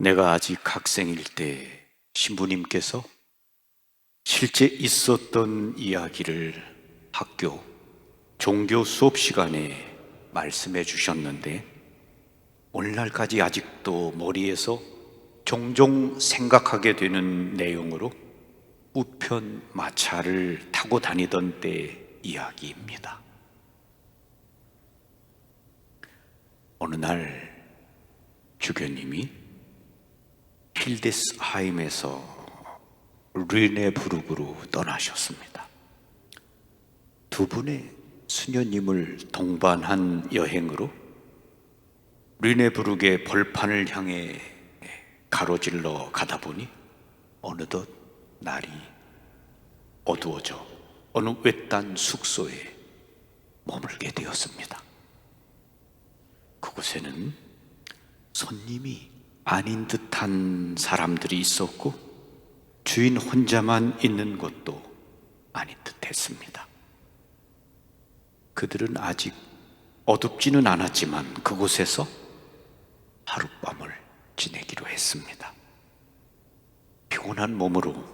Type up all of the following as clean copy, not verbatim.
내가 아직 학생일 때 신부님께서 실제 있었던 이야기를 학교 종교 수업 시간에 말씀해 주셨는데, 오늘날까지 아직도 머리에서 종종 생각하게 되는 내용으로 우편 마차를 타고 다니던 때 이야기입니다. 어느 날 주교님이 힐데스하임에서 르네부르크로 떠나셨습니다. 두 분의 수녀님을 동반한 여행으로 르네부르크의 벌판을 향해 가로질러 가다 보니 어느덧 날이 어두워져 어느 외딴 숙소에 머물게 되었습니다. 그곳에는 손님이 아닌 듯한 사람들이 있었고 주인 혼자만 있는 것도 아닌 듯했습니다. 그들은 아직 어둡지는 않았지만 그곳에서 하룻밤을 지내기로 했습니다. 피곤한 몸으로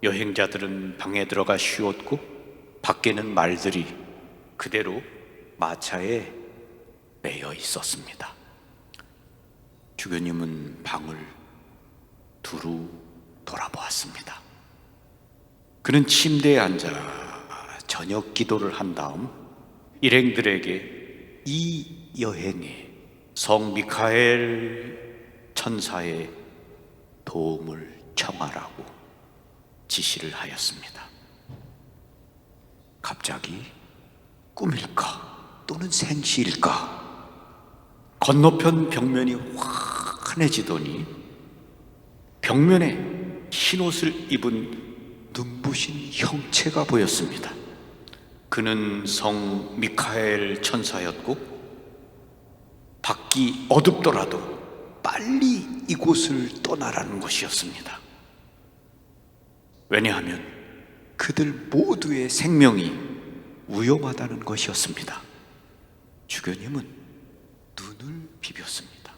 여행자들은 방에 들어가 쉬었고, 밖에는 말들이 그대로 마차에 매여 있었습니다. 주교님은 방을 두루 돌아보았습니다. 그는 침대에 앉아 저녁 기도를 한 다음 일행들에게 이 여행에 성 미카엘 천사의 도움을 청하라고 지시를 하였습니다. 갑자기 꿈일까 또는 생시일까 건너편 벽면이 환해지더니 벽면에 흰옷을 입은 눈부신 형체가 보였습니다. 그는 성 미카엘 천사였고, 밖이 어둡더라도 빨리 이곳을 떠나라는 것이었습니다. 왜냐하면 그들 모두의 생명이 위험하다는 것이었습니다. 주교님은 눈을 비볐습니다.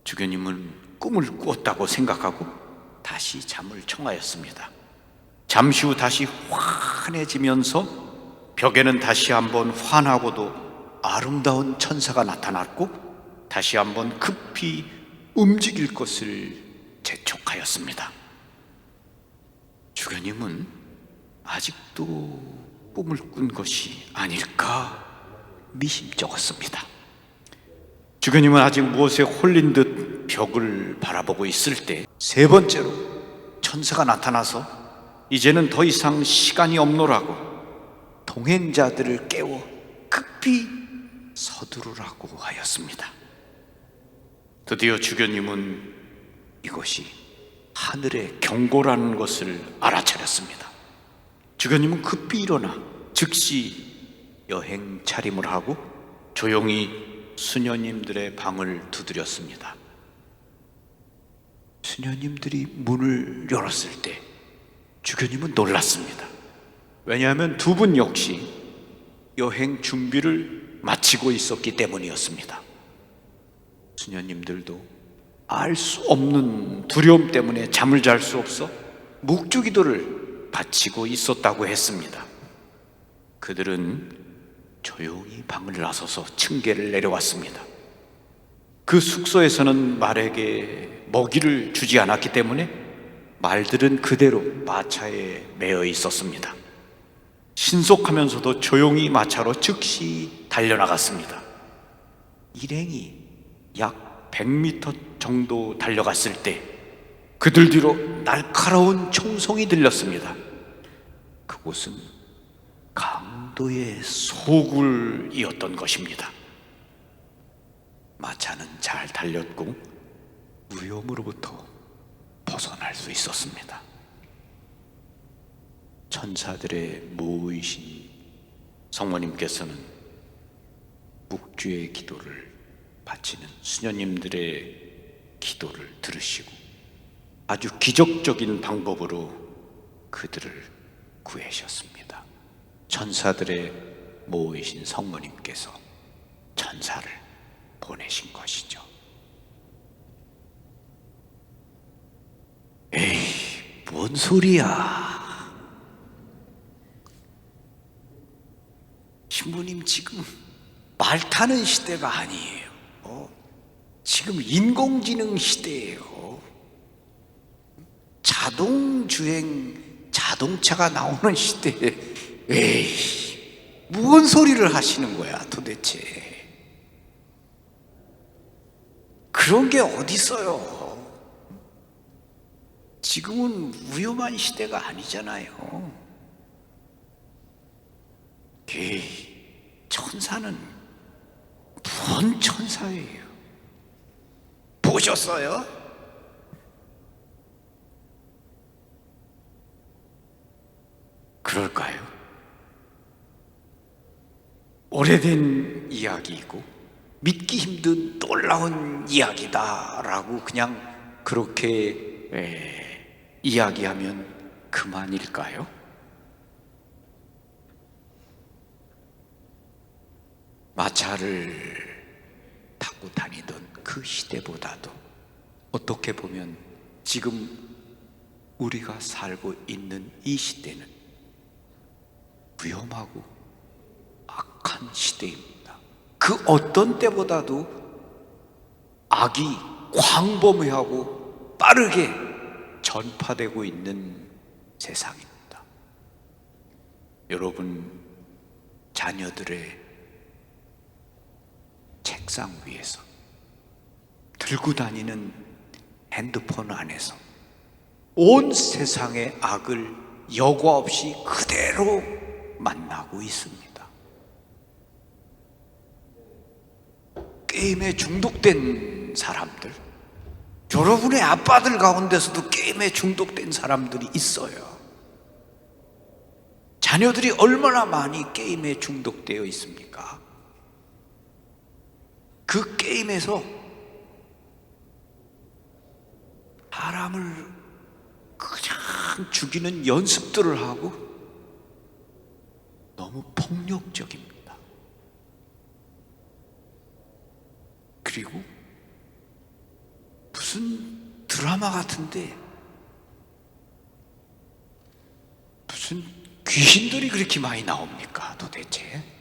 주교님은 꿈을 꾸었다고 생각하고 다시 잠을 청하였습니다. 잠시 후 다시 환해지면서 벽에는 다시 한번 환하고도 아름다운 천사가 나타났고, 다시 한번 급히 움직일 것을 재촉하였습니다. 주교님은 아직도 꿈을 꾼 것이 아닐까 미심쩍었습니다. 주교님은 아직 무엇에 홀린 듯 벽을 바라보고 있을 때 세 번째로 천사가 나타나서 이제는 더 이상 시간이 없노라고 동행자들을 깨워 급히 서두르라고 하였습니다. 드디어 주교님은 이것이 하늘의 경고라는 것을 알아차렸습니다. 주교님은 급히 일어나 즉시 여행 차림을 하고 조용히 수녀님들의 방을 두드렸습니다. 수녀님들이 문을 열었을 때 주교님은 놀랐습니다. 왜냐하면 두 분 역시 여행 준비를 마치고 있었기 때문이었습니다. 수녀님들도 알 수 없는 두려움 때문에 잠을 잘 수 없어 묵주기도를 바치고 있었다고 했습니다. 그들은 조용히 방을 나서서 층계를 내려왔습니다. 그 숙소에서는 말에게 먹이를 주지 않았기 때문에 말들은 그대로 마차에 매여 있었습니다. 신속하면서도 조용히 마차로 즉시 달려나갔습니다. 일행이 약 100m 정도 달려갔을 때 그들 뒤로 날카로운 총성이 들렸습니다. 그곳은 강도의 소굴이었던 것입니다. 마차는 잘 달렸고 위험으로부터 벗어날 수 있었습니다. 천사들의 모이신 성모님께서는 묵주의 기도를 바치는 수녀님들의 기도를 들으시고 아주 기적적인 방법으로 그들을 구해셨습니다. 천사들의 모이신 성모님께서 천사를 보내신 것이죠. 뭔 소리야? 신부님, 지금 말 타는 시대가 아니에요. 지금 인공지능 시대예요. 자동주행 자동차가 나오는 시대에 에이, 무슨 소리를 하시는 거야 도대체? 그런 게 어디 있어요? 지금은 위험한 시대가 아니잖아요. 천사는 뭔 천사예요? 보셨어요? 그럴까요? 오래된 이야기이고 믿기 힘든 놀라운 이야기다라고 그냥 그렇게 이야기하면 그만일까요? 마차를 타고 다니던 그 시대보다도 어떻게 보면 지금 우리가 살고 있는 이 시대는 위험하고 악한 시대입니다. 그 어떤 때보다도 악이 광범위하고 빠르게 전파되고 있는 세상입니다. 여러분, 자녀들의 책상 위에서 들고 다니는 핸드폰 안에서 온 세상의 악을 여과 없이 그대로 만나고 있습니다. 게임에 중독된 사람들, 여러분의 아빠들 가운데서도 게임에 중독된 사람들이 있어요. 자녀들이 얼마나 많이 게임에 중독되어 있습니까? 그 게임에서 사람을 그냥 죽이는 연습들을 하고 너무 폭력적입니다. 그리고 무슨 드라마 같은데 무슨 귀신들이 그렇게 많이 나옵니까 도대체?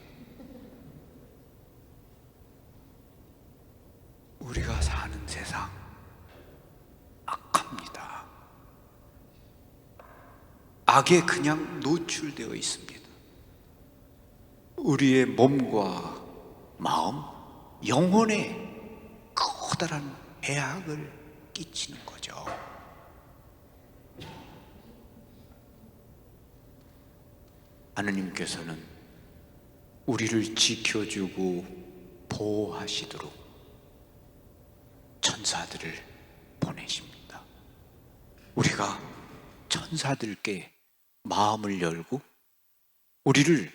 우리가 사는 세상 악합니다. 악에 그냥 노출되어 있습니다. 우리의 몸과 마음, 영혼에 커다란 해악을 끼치는 거죠. 하느님께서는 우리를 지켜주고 보호하시도록 천사들을 보내십니다. 우리가 천사들께 마음을 열고 우리를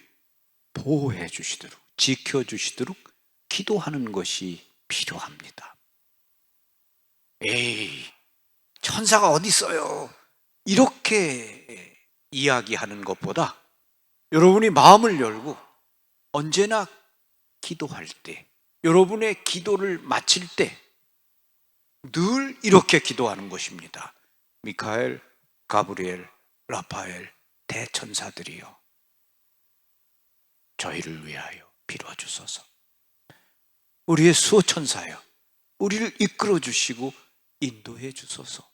보호해 주시도록, 지켜주시도록 기도하는 것이 필요합니다. 에이, 천사가 어디 있어요? 이렇게 이야기하는 것보다 여러분이 마음을 열고 언제나 기도할 때, 여러분의 기도를 마칠 때 늘 이렇게 기도하는 것입니다. 미카엘, 가브리엘, 라파엘 대천사들이여, 저희를 위하여 빌어주소서. 우리의 수호천사여, 우리를 이끌어 주시고 인도해 주소서.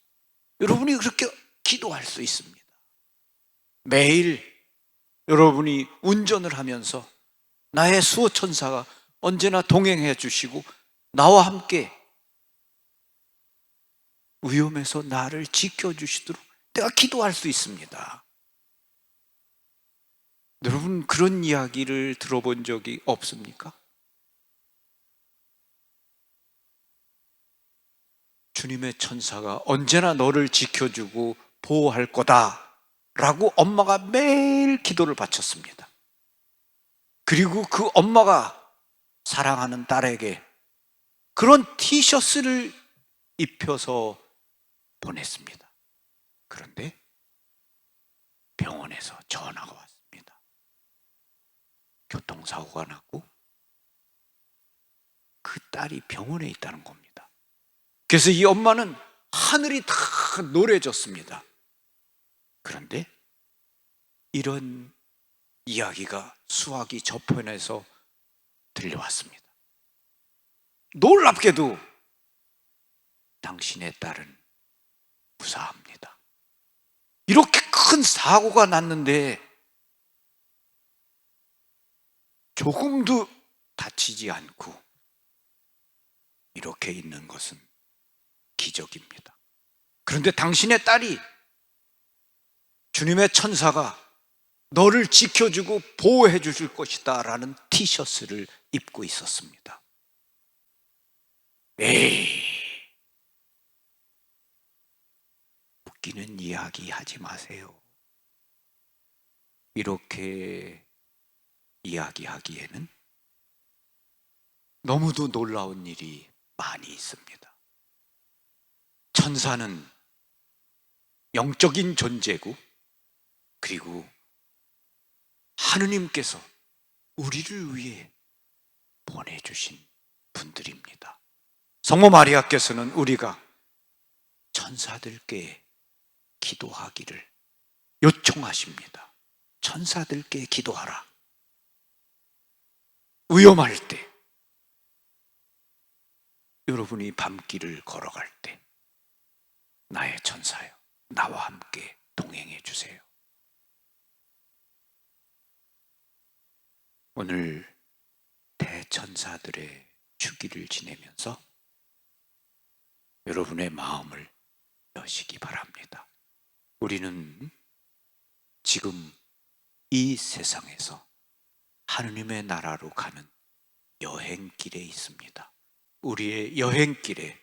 여러분이 그렇게 기도할 수 있습니다. 매일 여러분이 운전을 하면서 나의 수호천사가 언제나 동행해 주시고 나와 함께 위험에서 나를 지켜주시도록 내가 기도할 수 있습니다. 여러분, 그런 이야기를 들어본 적이 없습니까? 주님의 천사가 언제나 너를 지켜주고 보호할 거다 라고 엄마가 매일 기도를 바쳤습니다. 그리고 그 엄마가 사랑하는 딸에게 그런 티셔츠를 입혀서 보냈습니다. 그런데 병원에서 전화가 왔습니다. 교통사고가 났고 그 딸이 병원에 있다는 겁니다. 그래서 이 엄마는 하늘이 다 노래졌습니다. 그런데 이런 이야기가 수화기 저편에서 들려왔습니다. 놀랍게도 당신의 딸은 무사합니다. 이렇게 큰 사고가 났는데 조금도 다치지 않고 이렇게 있는 것은 기적입니다. 그런데 당신의 딸이 주님의 천사가 너를 지켜주고 보호해 주실 것이다 라는 티셔츠를 입고 있었습니다. 에이, 웃기는 이야기 하지 마세요. 이렇게 이야기하기에는 너무도 놀라운 일이 많이 있습니다. 천사는 영적인 존재고, 그리고 하느님께서 우리를 위해 보내주신 분들입니다. 성모 마리아께서는 우리가 천사들께 기도하기를 요청하십니다. 천사들께 기도하라. 위험할 때, 여러분이 밤길을 걸어갈 때, 나의 천사여, 나와 함께 동행해 주세요. 오늘 대천사들의 주기를 지내면서 여러분의 마음을 여시기 바랍니다. 우리는 지금 이 세상에서 하느님의 나라로 가는 여행길에 있습니다. 우리의 여행길에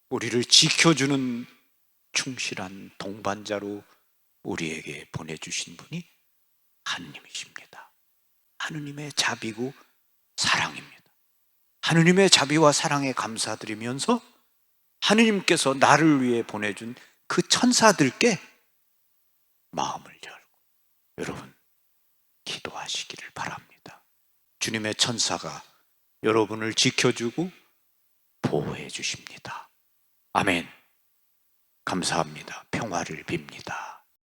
우리를 지켜주는 충실한 동반자로 우리에게 보내주신 분이 하느님이십니다. 하느님의 자비고 사랑입니다. 하느님의 자비와 사랑에 감사드리면서 하느님께서 나를 위해 보내준 그 천사들께 마음을 열고 여러분 기도하시기를 바랍니다. 주님의 천사가 여러분을 지켜주고 보호해 주십니다. 아멘. 감사합니다. 평화를 빕니다.